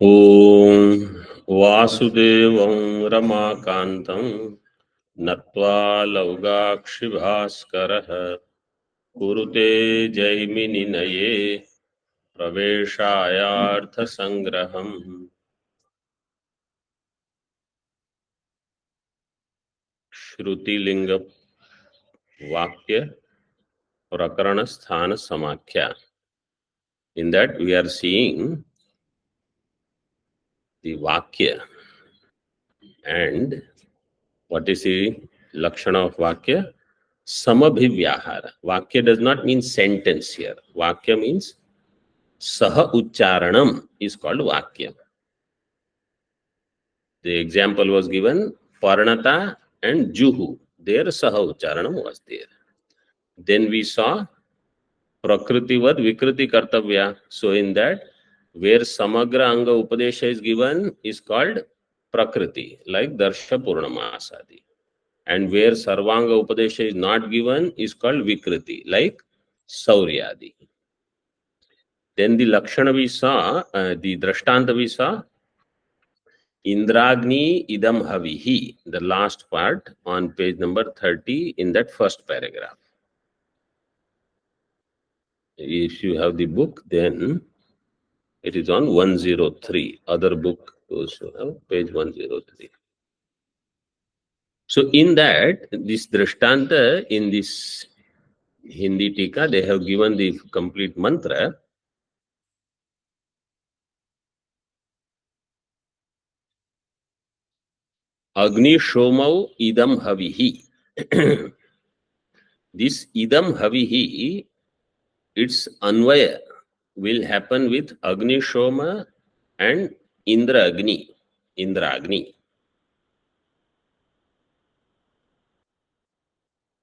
ॐ वासुदेवं रमाकान्तं नत्वा लौगाक्षिभास्करः कुरुते जैमिनिनये प्रवेशायार्थसङ्ग्रहम्। श्रुतिलिंग वाक्य प्रकरण स्थान समाख्या. In that we are seeing the vakya. And what is the lakshana of vakya? Samabhivyahara. Vakya does not mean sentence here. Vakya means saha uchcharanam is called vakya. The example was given Parnata and Juhu. There saha uchcharanam was there. Then we saw Prakritivad Vikriti Kartavya. So in that, where Samagra Anga Upadesha is given is called Prakriti, like Darsha Purnamasadi. And where Sarvanga Upadesha is not given is called Vikriti, like Sauryadi. Then the Lakshana we saw, the Drashtanta we saw, Indragni Idam Havihi, the last part on page number 30 in that first paragraph. If you have the book, then it is on 103. Other book also have page 103. So in that, this Drashtanta, in this Hindi Tika, they have given the complete mantra. Agni Shomau Idam Havihi. This Idam Havihi, its Anvaya will happen with Agni Shoma and Indra Agni. Indra Agni.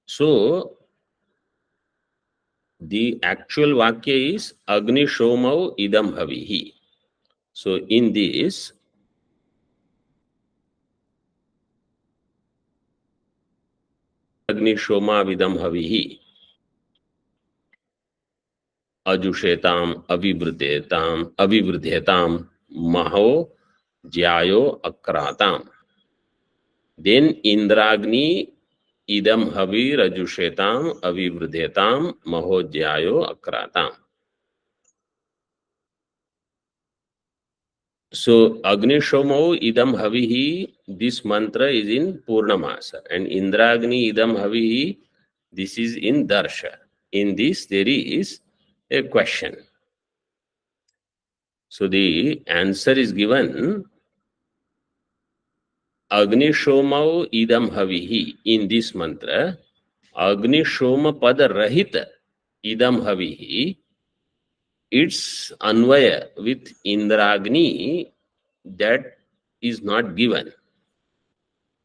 So the actual Vakya is Agni Shomau Idam Havihi. So in this, Agni Shoma Vidam Havihi. Ajushetam, Avivridhetam, Maho, Jyayo, Akratam. Then Indragni, Idam Havi, Rajushetam, Avivridhetam, Maho, Jyayo, Akratam. So Agni Shomo Idam Havihi, this mantra is in Purnamasa. And Indragni Idam Havihi, this is in Darsha. In this there is a question. So the answer is given Agni Shomau Idam Havihi in this mantra. Agni Shoma Pada Rahita Idam Havihi. Its Anvaya with Indragni that is not given.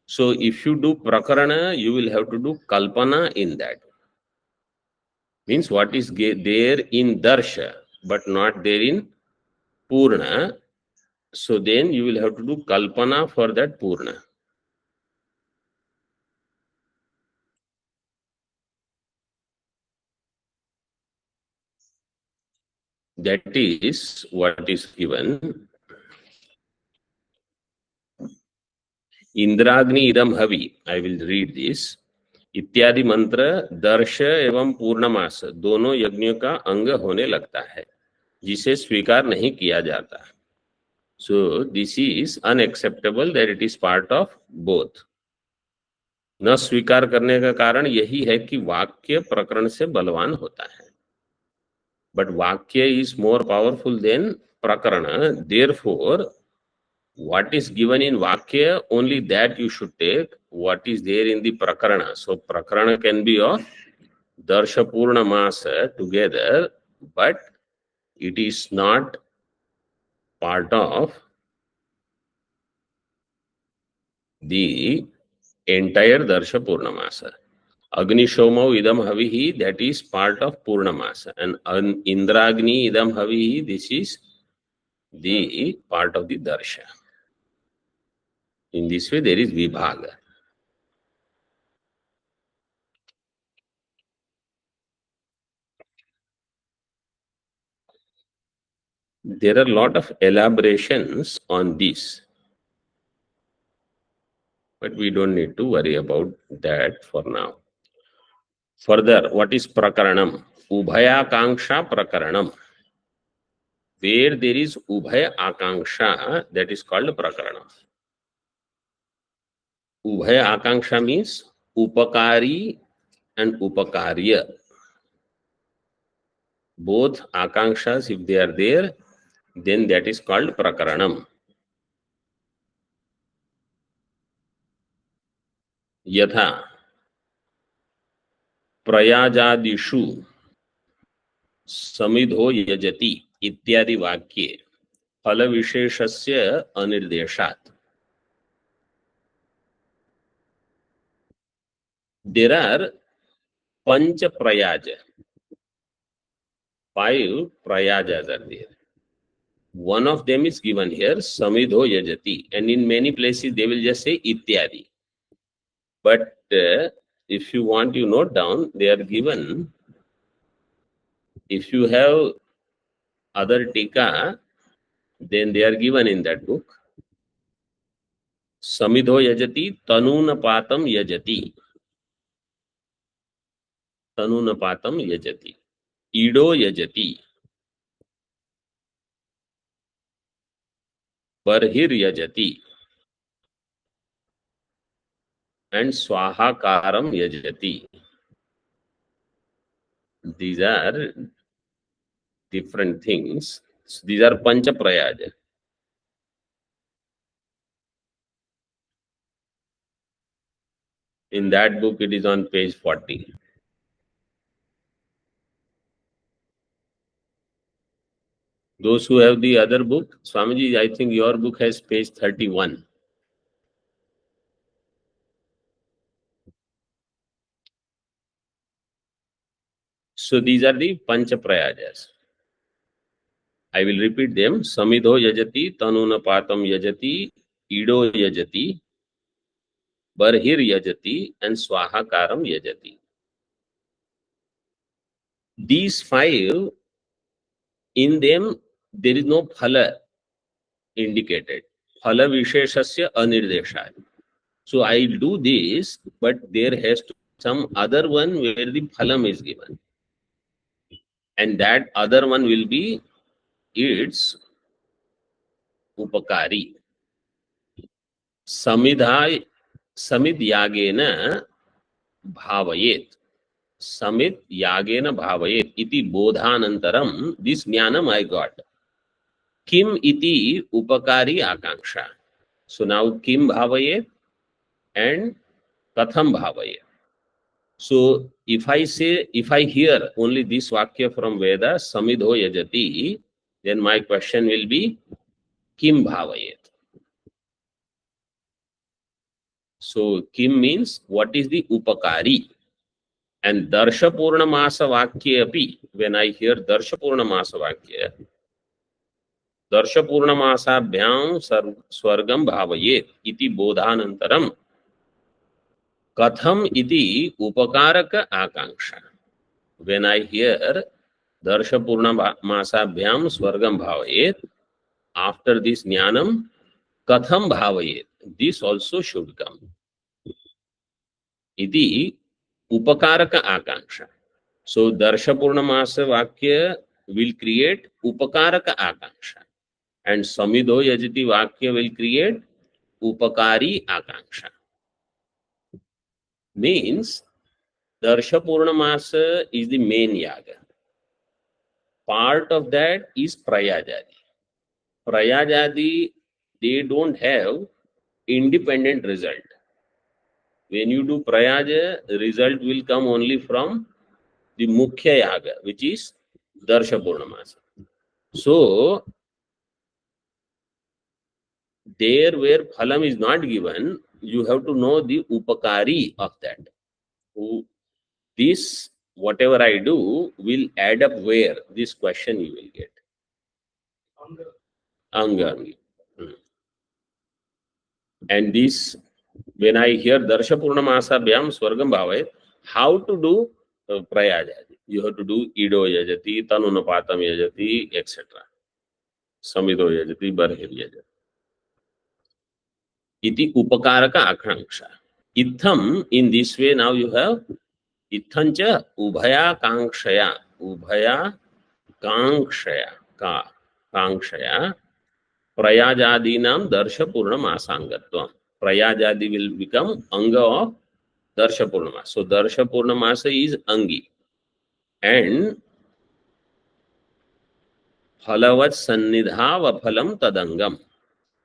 So if you do Prakarana, you will have to do Kalpana in that. Means what is there in Darsha but not there in Purna. So then you will have to do Kalpana for that Purna. That is what is given. Indragni idam havi. I will read this. इत्यादि मंत्र दर्श एवं पूर्णमास दोनों यज्ञों का अंग होने लगता है जिसे स्वीकार नहीं किया जाता. So this is unacceptable that it is part of both. न स्वीकार करने का कारण यही है कि वाक्य प्रकरण से बलवान होता है. But वाक्य is more powerful than prakara. Therefore, what is given in Vakya, only that you should take. What is there in the Prakarana. So Prakarana can be of Darsha Purna Masa together, but it is not part of the entire Darsha Purnamasa. Agni Shomau Idam Havihi, that is part of Purnamasa. And Indragni Idam Havihi, this is the part of the Darsha. In this way, there is Vibhaga. There are a lot of elaborations on this, but we don't need to worry about that for now. Further, what is prakaranam? Ubhayakanksha prakaranam. Where there is ubhaya akanksha, that is called prakaranam. Ubhaya akanksha means upakari and upakarya. Both akanksha's, if they are there, then that is called prakaranam. Yatha प्रयाजादिषु समिधो यजति इत्यादि वाक्ये फल विशेषस्य अनिर्देशात्. There are panch prayaja. 5 prayajas are there. One of them is given here, samidho yajati, and in many places they will just say ityadi. But if you want, you note down, they are given. If you have other tika, then they are given in that book. Samidho yajati, tanunapatam yajati. Tanunapatam yajati. Ido yajati. Barhir yajati. And swahakaram yajati. These are different things. These are pancha prayaja. In that book, it is on page 40. Those who have the other book, Swamiji, I think your book has page 31. So these are the pancha prayajas. I will repeat them. Samidho yajati, tanunapatam yajati, ido yajati, barhir yajati, and swahakaram yajati. These 5, in them, there is no phala indicated. Phala visheshasya anirdesha. So I do this, but there has to be some other one where the phalam is given. And that other one will be its upakari. Samid yagena bhavayet. Samid yagena bhavayet iti bodhanantaram. This jnanam I got. Kim iti upakari akanksha. So now kim bhavayet and katham bhavayet. So if I hear only this vakya from Veda, samidho yajati, then my question will be kim bhavayet. So kim means what is the upakari. And darsha purnamasa vakya api, when I hear darsha purnamasa vakya, darsha purnamasabhyam swargam bhavayet iti bodhanantaram katham iti upakaraka akanksha. When I hear darsha purnamasabhyam swargam bhavayet, after this jnanam katham bhavayet, this also should come. Iti upakaraka akanksha. So darsha purnamasa vakya will create upakaraka akanksha, and samidho yajati vakya will create upakari akanksha. Means darsha purnamasa is the main yaga. Part of that is prayajadi. Prayajadi, they don't have independent result. When you do prayaja, result will come only from the mukhya yaga, which is darsha purnamasa. So there where phalam is not given, you have to know the upakari of that. This, whatever I do, will add up where? This question you will get. Angangi. And this, when I hear darsha purnamasa bhyam swargam bhavayet, how to do prayajadi? You have to do ido yajati, tanunapatam yajati, etc. समिधो यजति बर्हिर्यजति इति उपकारक आकांक्षा. Itham, in this way now you have ithancha ubhaya kankshaya ka kankshaya prayajadinam darsha purnamasangatvam. Prayajadi will become anga of darsha purnamasa. So darsha purnamasa is angi, and phalavat sannidha va phalam tadangam.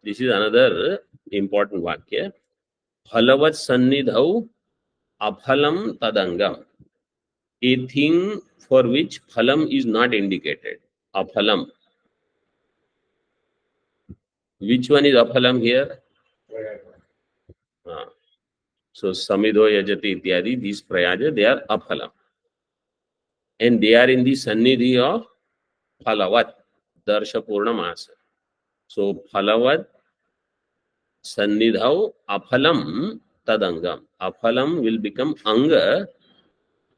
This is another important vakya. Phalavat sannidhau aphalam tadangam. A thing for which phalam is not indicated. Aphalam. Which one is aphalam here? So samidho yajati ityadi, these prayaja, they are aphalam. And they are in the sannidhi of phalavat, darsha purnamasa. So phalavat sannidhau aphalam tadangam. Aphalam will become anga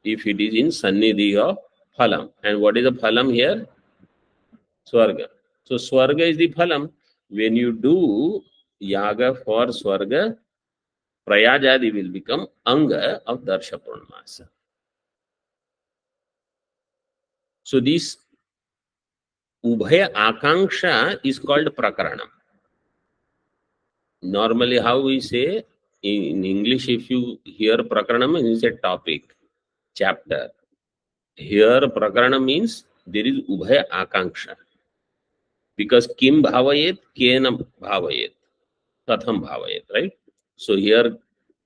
if it is in sannidhi of phalam. And what is the phalam here? Swarga. So Swarga is the phalam. When you do yaga for Swarga, Prayajadi will become anga of Darsha Purnamasa. So this Ubhaya Akanksha is called Prakaranam. Normally how we say in English, if you hear Prakaranam, it's a topic, chapter. Here Prakaranam means there is Ubhaya Akanksha. Because Kim Bhavayet, Kena Bhavayet, Katham Bhavayet, right? So here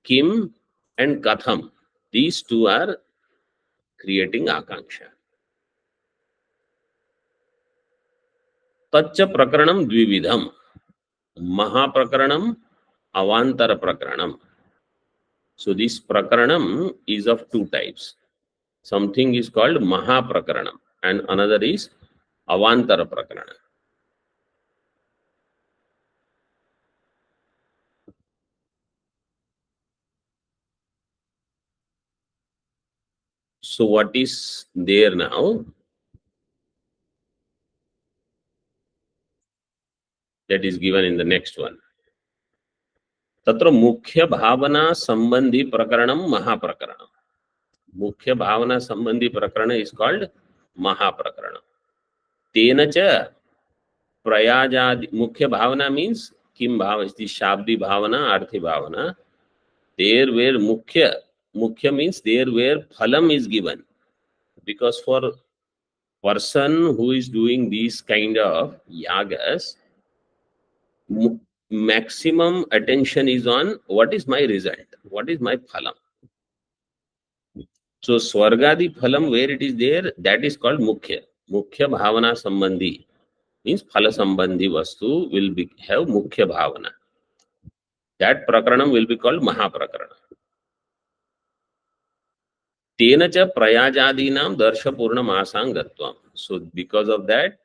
Kim and Katham, these two are creating Akanksha. Tacha Prakaranam Dvividham. Mahaprakaranam, Avantara Prakaranam. So this Prakaranam is of two types. Something is called Mahaprakaranam and another is Avantara Prakaranam. So what is there now? That is given in the next one. Tatra Mukhya Bhavana Sambandhi Prakaranam Mahaprakaranam. Mukhya Bhavana Sambandhi Prakarana is called Mahaprakaranam. Tena cha Prayajadi. Mukhya Bhavana means Kim Bhava is the Shabdi Bhavana, Arthi Bhavana. There where Mukhya means there where Phalam is given. Because for person who is doing these kind of yagas, maximum attention is on what is my result, what is my phalam. So Swargadi phalam, where it is there, that is called Mukhya. Mukhya Bhavana Sambandhi means Phala Sambandhi Vastu will have Mukhya Bhavana. That Prakaranam will be called Mahaprakarana. Tena cha Prayajadinam Darsha Purnamasangatvam. So because of that,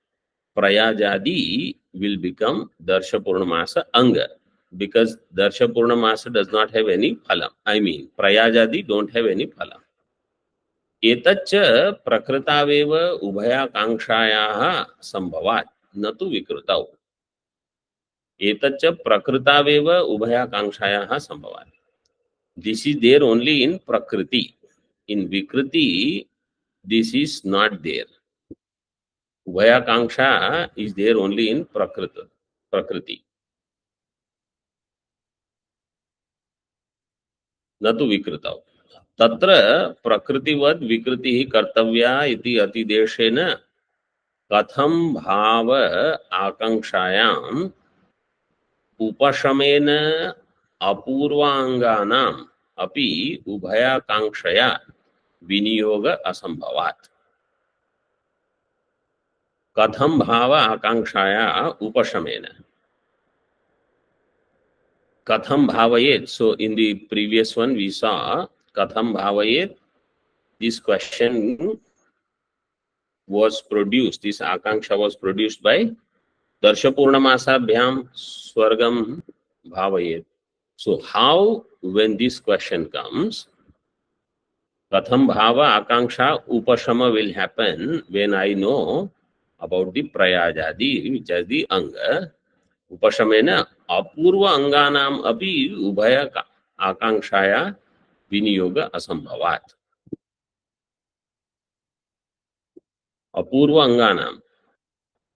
Prayajadi will become Darsha Purnamasa Anga. Because Darsha Purnamasa does not have any phalam. I mean, Prayajadi don't have any phalam. Etacha Prakritaveva Ubhaya Kangshayaha Sambhavat Natu Vikrutau. Etacha Prakritaveva Ubhaya Kangshayaha Sambhavat. This is there only in Prakriti. In Vikriti, this is not there. Ubhaya Kangsha is there only in Prakriti. Natu Vikrutau. Tatra Prakritivad Vikriti Kartavya iti atideshena Katham Bhava Akankshayam Upashamena Apurvanganam Api Ubhaya Kankshaya Viniyoga Asambhavat. Katham Bhava Akankshaya Upashamena. Katham Bhavayet. So in the previous one we saw Katham Bhavayet. This question was produced, this Akanksha was produced by Darsha Purnamasa Bhyam Swargam Bhavayet. So how, when this question comes, Katham Bhava Akanksha Upashama will happen when I know about the prayajadi, which is the anga. Upashamena apurva anganam api ubhaya akanksaya viniyoga asambhavat. Apurva anganam.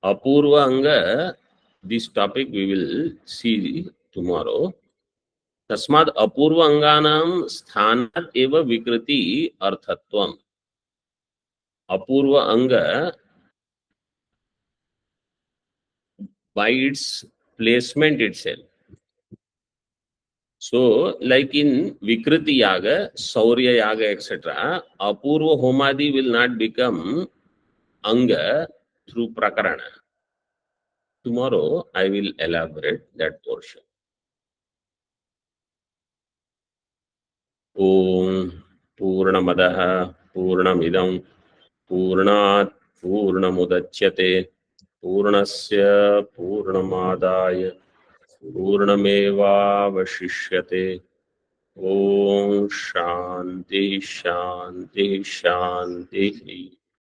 Apurva anga, this topic we will see tomorrow. तस्माद् अपूर्व अंगानां स्थानात् एव विकृति अर्थत्वम्. अपूर्व anga by its placement itself. So, like in Vikriti Yaga, Saurya Yaga, etc., Apurva Homadi will not become Anga through Prakarana. Tomorrow, I will elaborate that portion. Om Purnamadaha Purnamidam Purnat Purnamudachyate Purnasya Purnamadaya Purnamevavashishyate. Om Shanti Shanti Shanti.